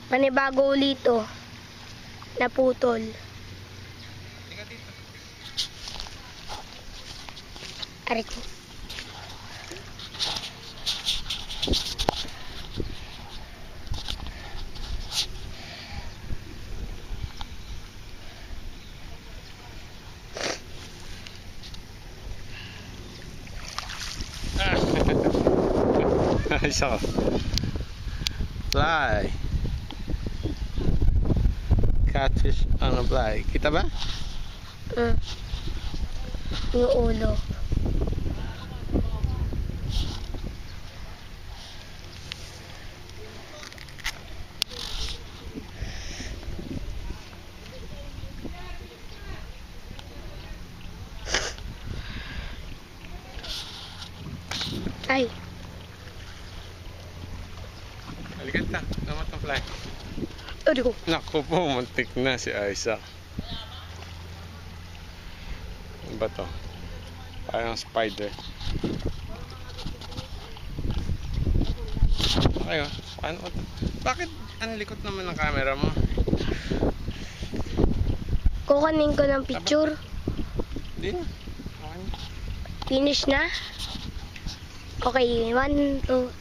Panibago ulit oh. Naputol. Tingnan dito. Aray ko. Isa ko. Fly. Catfish on a fly. Kita ba? Yung ulo. Ay. Alikat na. Namat ang fly. Aray ko. Naku po, muntik na si Isaac. Ano ba to? Parang spider. Ayo, paano ko to? Bakit ang likot naman ng camera mo? Kukunin ko ng picture. Hindi na. Okay na. Finish na. Okay, 1, 2.